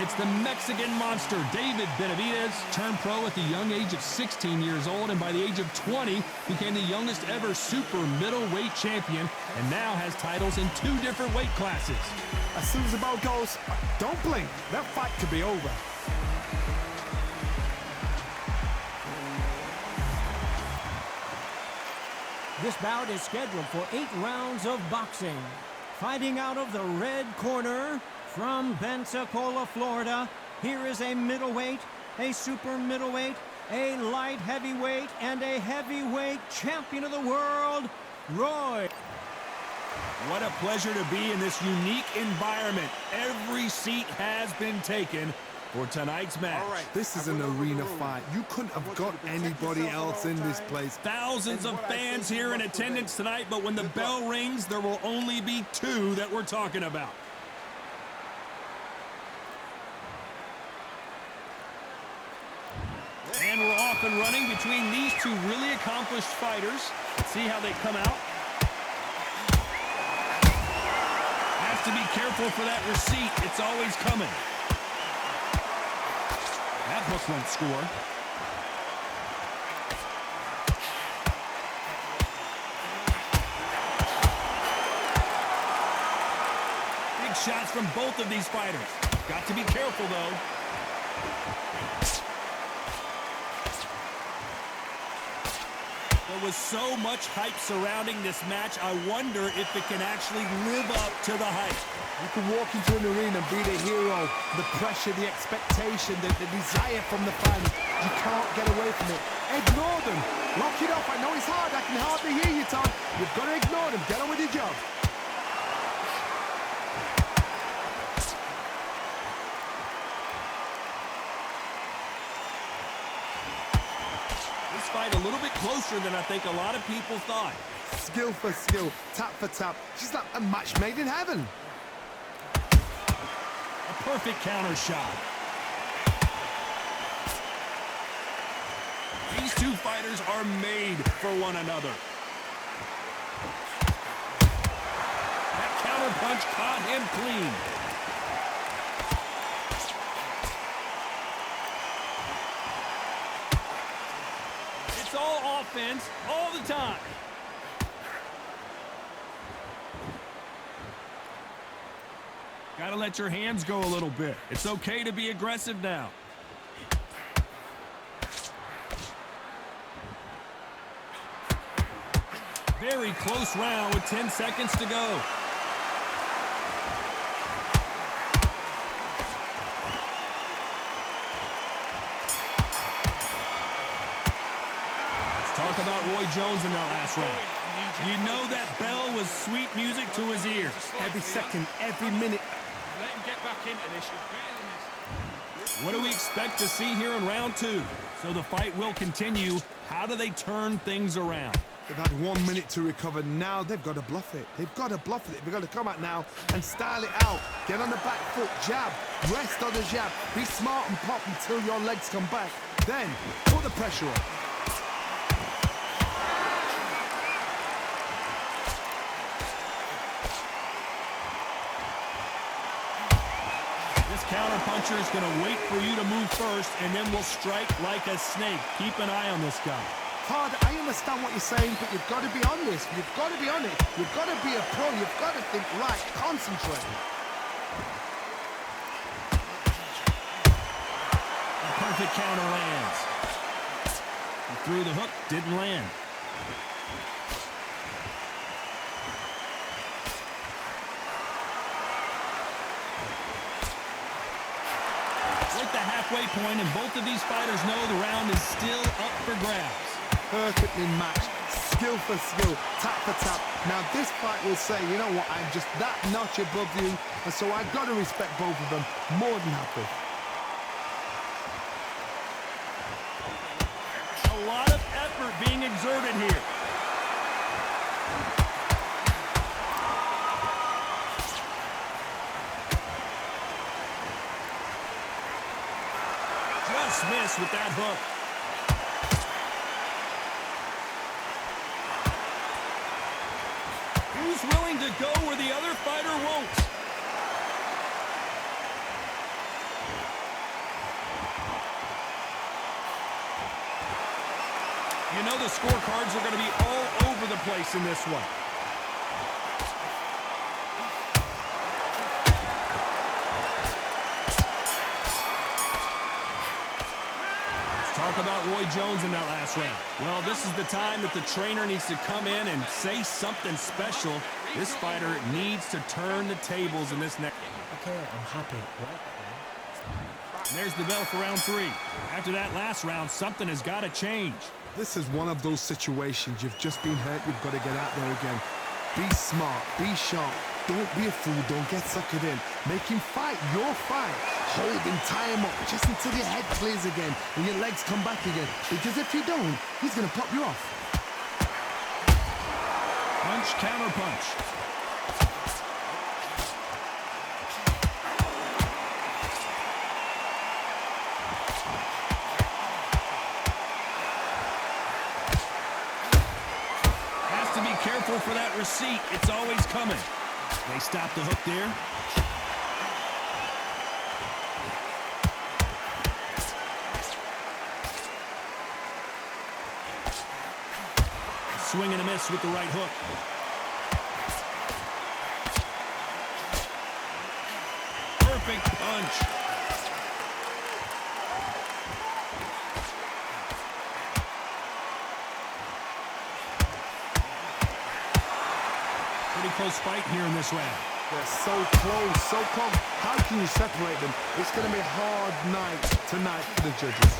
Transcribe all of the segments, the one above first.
It's the Mexican monster, Benavides, turned pro at the young age of 16 years old, and by the age of 20, became the youngest ever super middleweight champion, and now has titles in 2 different weight classes. As soon as the bell goes, don't blink. That fight could be over. This bout is scheduled for 8 rounds of boxing. Fighting out of the red corner, from Pensacola, Florida, here is a middleweight, a super middleweight, a light heavyweight, and a heavyweight champion of the world, Roy. What a pleasure to be in this unique environment. Every seat has been taken for tonight's match. All right. This is an arena fight. You couldn't have got anybody else in this place. Thousands of fans here in attendance tonight, but when the bell rings, there will only be 2 that we're talking about. And we're off and running between these 2 really accomplished fighters. Let's see how they come out. Has to be careful for that receipt. It's always coming. That hook won't score. Big shots from both of these fighters. Got to be careful, though. There was so much hype surrounding this match, I wonder if it can actually live up to the hype. You can walk into an arena and be the hero. The pressure, the expectation, the desire from the fans. You can't get away from it. Ignore them. Lock it up. I know it's hard. I can hardly hear you, Tom. You've got to ignore them. Get on with your job. This fight a little bit closer than I think a lot of people thought. Skill for skill, tap for tap. She's like a match made in heaven. A perfect counter shot. These 2 fighters are made for one another. That counter punch caught him clean. It's all offense all the time. Gotta let your hands go a little bit. It's okay to be aggressive now. Very close round with 10 seconds to go. Let's talk about Roy Jones in that last round. You know that bell was sweet music to his ears. Every second, every minute. Let him get back into this. What do we expect to see here in round 2? So the fight will continue. How do they turn things around? They've had 1 minute to recover. Now they've got to bluff it. They've got to bluff it. They've got to come out now and style it out. Get on the back foot, jab, rest on the jab. Be smart and pop until your legs come back. Then put the pressure on. Counter-puncher is going to wait for you to move first, and then will strike like a snake. Keep an eye on this guy. Hard, I understand what you're saying, but you've got to be on this. You've got to be on it. You've got to be a pro. You've got to think right. Concentrate. A perfect counter lands. He threw the hook, didn't land. The halfway point, and both of these fighters know the round is still up for grabs. Perfectly matched, skill for skill, tap for tap. Now this fight will say, you know what, I'm just that notch above you, and so I've got to respect both of them. More than happy. A lot of effort being exerted here. Miss with that hook. Who's willing to go where the other fighter won't? You know the scorecards are going to be all over the place in this one. Talk about Roy Jones in that last round. Well, this is the time that the trainer needs to come in and say something special. This fighter needs to turn the tables in this next. Okay, I'm happy. Right? And there's the bell for round 3. After that last round, something has got to change. This is one of those situations. You've just been hurt. You've got to get out there again. Be smart. Be sharp. Don't be a fool. Don't get suckered in. Make him fight your fight. Hold him, tie him up, just until your head clears again and your legs come back again. Because if you don't, he's going to pop you off. Punch, counter punch. Has to be careful for that receipt. It's always coming. They stop the hook there. Swing and a miss with the right hook. Perfect punch. Pretty close fight here in this round. They're so close, so close. How can you separate them? It's going to be a hard night tonight for the judges.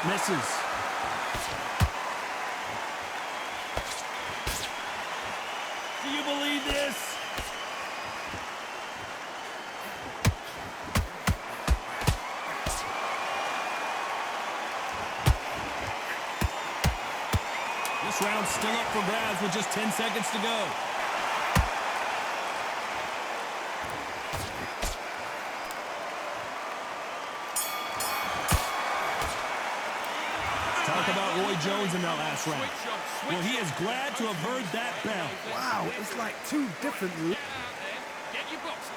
Misses. Do you believe this? This round's still up for grabs with just 10 seconds to go. Talk about Roy Jones in that last round. Well, he is glad to have heard that bell. Wow, it's like two different... Get your box.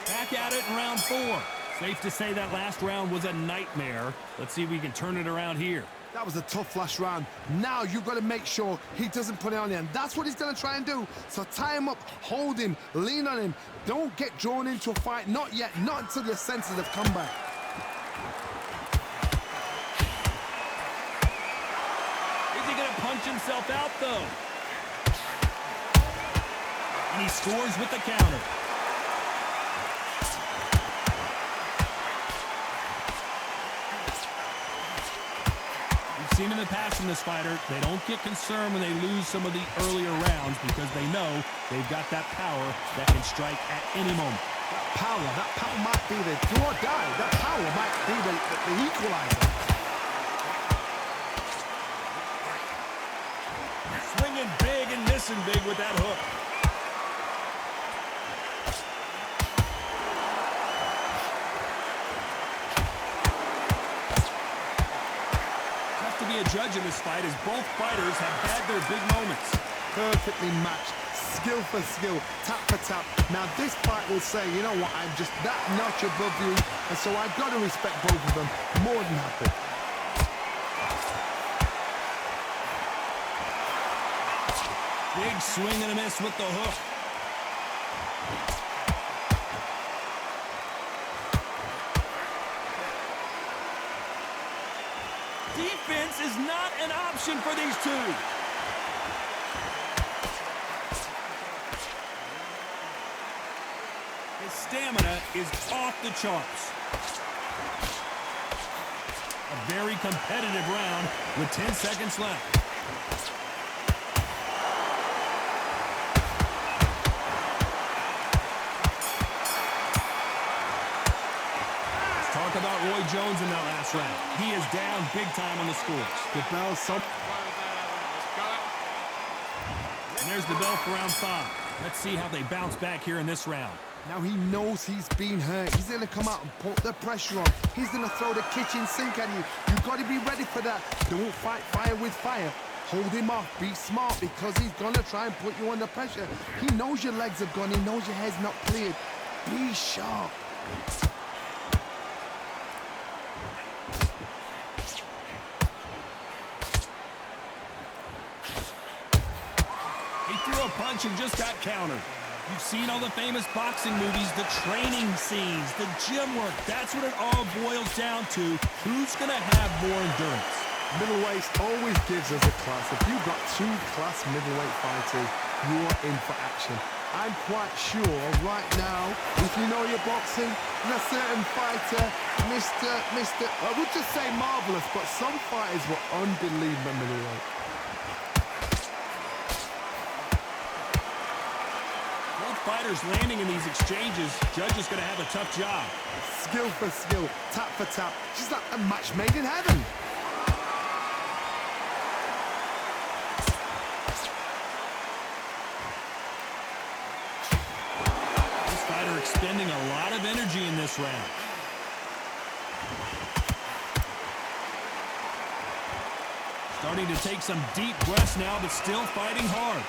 Back at it in round 4. Safe to say that last round was a nightmare. Let's see if we can turn it around here. That was a tough last round. Now you've got to make sure he doesn't put it on you. And that's what he's going to try and do. So tie him up, hold him, lean on him. Don't get drawn into a fight. Not yet. Not until your senses have come back. Is he going to punch himself out, though? And he scores with the counter. Seen in the past from this fighter, they don't get concerned when they lose some of the earlier rounds because they know they've got that power that can strike at any moment. That power might be the do or die. That power might be the equalizer. Swinging big and missing big with that hook. To be a judge in this fight as both fighters have had their big moments. Perfectly matched, skill for skill, tap for tap. Now this fight will say, you know what, I'm just that notch above you, and so I've got to respect both of them. More than happy. Big swing and a miss with the hook. Defense is not an option for these two. His stamina is off the charts. A very competitive round with 10 seconds left. Talk about Roy Jones in that last round. He is down big time on the scores. The bell, And there's the bell for round 5. Let's see how they bounce back here in this round. now he knows he's been hurt. He's going to come out and put the pressure on. He's going to throw the kitchen sink at you. You've got to be ready for that. Don't fight fire with fire. Hold him off. Be smart because he's going to try and put you under pressure. He knows your legs have gone. He knows your head's not cleared. Be sharp. He threw a punch and just got countered. You've seen all the famous boxing movies, the training scenes, the gym work. That's what it all boils down to. Who's going to have more endurance? Middleweight always gives us a class. If you've got two class middleweight fighters, you're in for action. I'm quite sure right now, if you know your boxing, there's a certain fighter, I would just say marvelous, but some fighters were unbelievable middleweight. Both fighters landing in these exchanges, Judge is going to have a tough job. Skill for skill, tap for tap, just like a match made in heaven. Expending a lot of energy in this round. Starting to take some deep breaths now, but still fighting hard.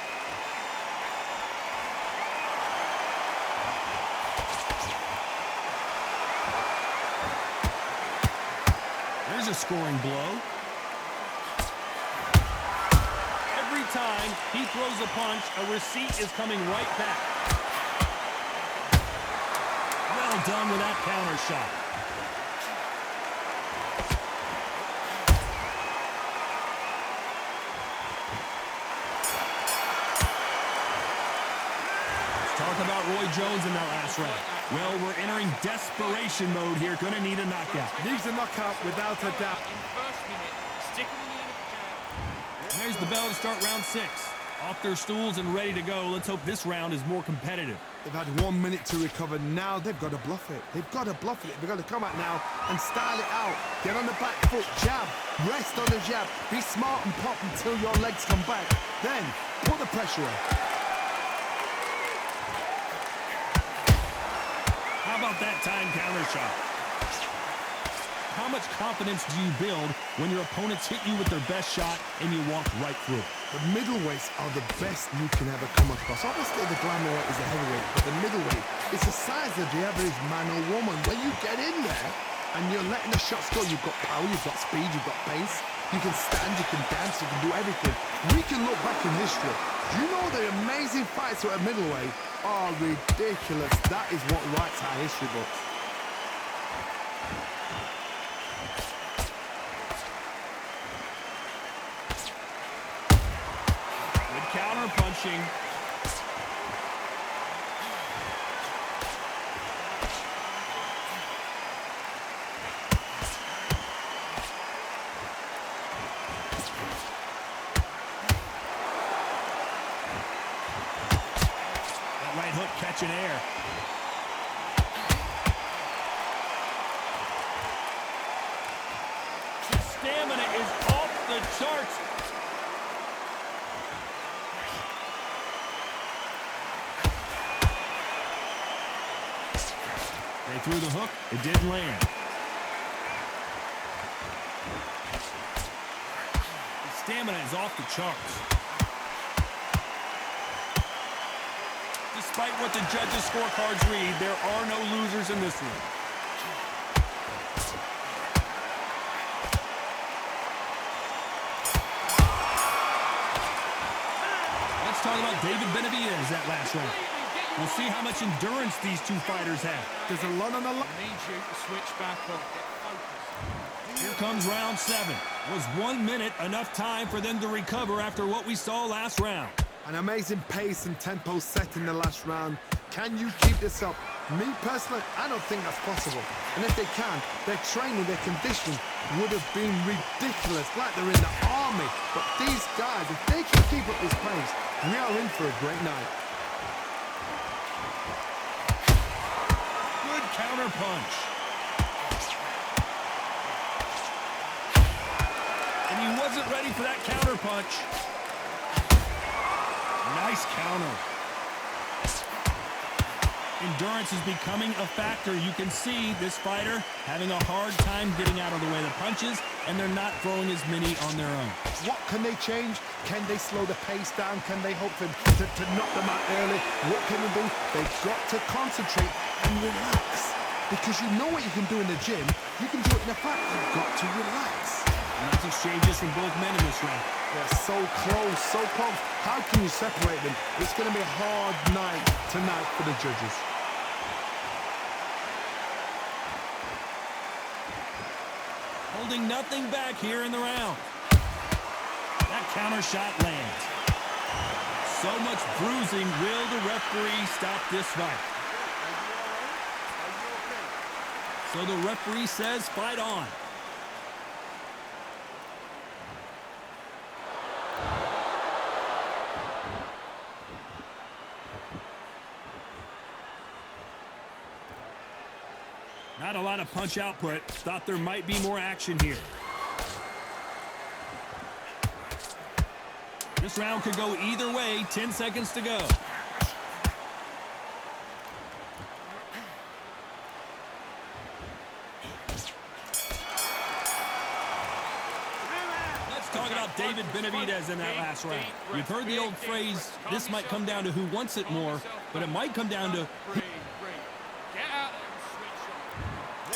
There's a scoring blow. Every time he throws a punch, a receipt is coming right back. Well done with that counter shot. Let's talk about Roy Jones in that last round. Well, we're entering desperation mode here. Gonna need a knockout. Needs a knockout without a doubt. In the first minute, sticking the end of the jab. There's the bell to start round 6. Off their stools and ready to go. Let's hope this round is more competitive. They've had 1 minute to recover. Now they've got to bluff it. They've got to bluff it. They've got to come out now and style it out. Get on the back foot, jab, rest on the jab. Be smart and pop until your legs come back. Then put the pressure on. How about that time counter shot? How much confidence do you build when your opponents hit you with their best shot and you walk right through it? The middleweights are the best you can ever come across. Obviously, the glamour weight is the heavyweight, but the middleweight is the size of the average man or woman. When you get in there and you're letting the shots go, you've got power, you've got speed, you've got pace. You can stand, you can dance, you can do everything. We can look back in history. Do you know the amazing fights at middleweight are ridiculous? That is what writes our history books. Counter punching. That right hook catching air. His stamina is off the charts. They threw the hook. It didn't land. His stamina is off the charts. Despite what the judges' scorecards read, there are no losers in this one. Let's talk about David Benavides that last round. We'll see how much endurance these two fighters have. There's a lot on the line. I need you to switch back up. Get focused. Here comes round 7. Was 1 minute enough time for them to recover after what we saw last round? An amazing pace and tempo set in the last round. Can you keep this up? Me personally, I don't think that's possible. And if they can, their training, their conditioning would have been ridiculous, like they're in the army. But these guys, if they can keep up this pace, we are in for a great night. Good counter punch. And he wasn't ready for that counter punch. Nice counter. Endurance is becoming a factor. You can see this fighter having a hard time getting out of the way of the punches, and they're not throwing as many on their own. What can they change? Can they slow the pace down? Can they hope to knock them out early? What can they do? They've got to concentrate and relax. Because you know what you can do in the gym, you can do it in the fight. You've got to relax. Nice exchanges from both men in this round. They're so close, so close. How can you separate them? It's going to be a hard night tonight for the judges. Holding nothing back here in the round. That counter shot lands. So much bruising. Will the referee stop this fight? So the referee says fight on. Not a lot of punch output. Thought there might be more action here. This round could go either way. 10 seconds to go. Let's talk about David Benavides in that last round. You've heard the old phrase, this might come down to who wants it more, but it might come down to...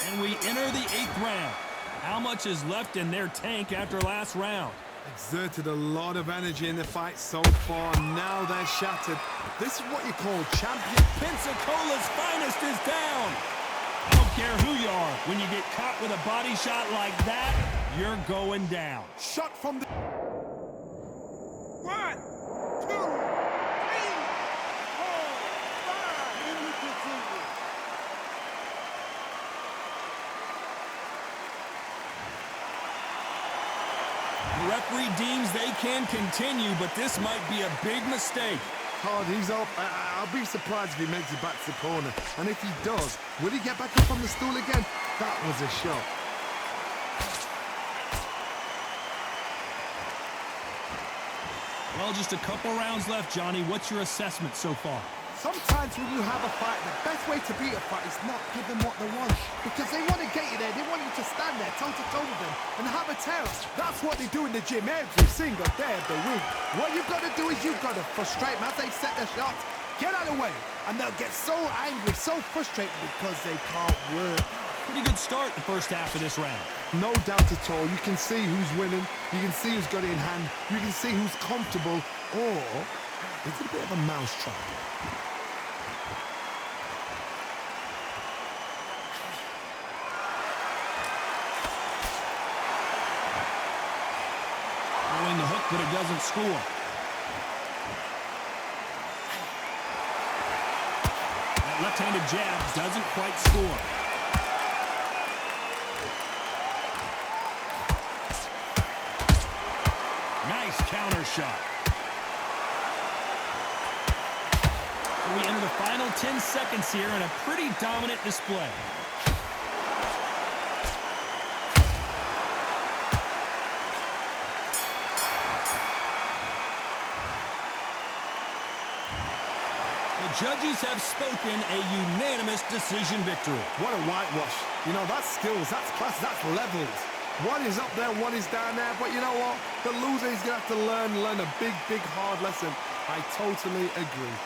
And we enter the 8th round. How much is left in their tank after last round? Exerted a lot of energy in the fight so far. Now they're shattered. This is what you call champion. Pensacola's finest is down. I don't care who you are. When you get caught with a body shot like that, you're going down. Shot from the... 1, 2, 3, 4, 5. And we continue. The referee deems they can continue, but this might be a big mistake. Hard, he's up. I'll be surprised if he makes it back to the corner. And if he does, will he get back up on the stool again? That was a shot. Well, just a couple rounds left, Johnny. What's your assessment so far? Sometimes when you have a fight, the best way to beat a fight is not give them what they want. Because they want to get you there. They want you to stand there toe-to-toe with them and have a terror. That's what they do in the gym every single day of the week. What you've got to do is you've got to frustrate them as they set their shots. Get out of the way. And they'll get so angry, so frustrated because they can't work. Pretty good start the first half of this round. No doubt at all. You can see who's winning. You can see who's got it in hand. You can see who's comfortable. Or it's a bit of a mousetrap. Throwing the hook, but it doesn't score. That left-handed jab doesn't quite score. Nice counter shot. So we enter the final 10 seconds here in a pretty dominant display. The judges have spoken, a unanimous decision victory. What a whitewash. You know, that's skills, that's class, that's levels. One is up there, one is down there, but you know what? The loser is going to have to learn a big, hard lesson. I totally agree.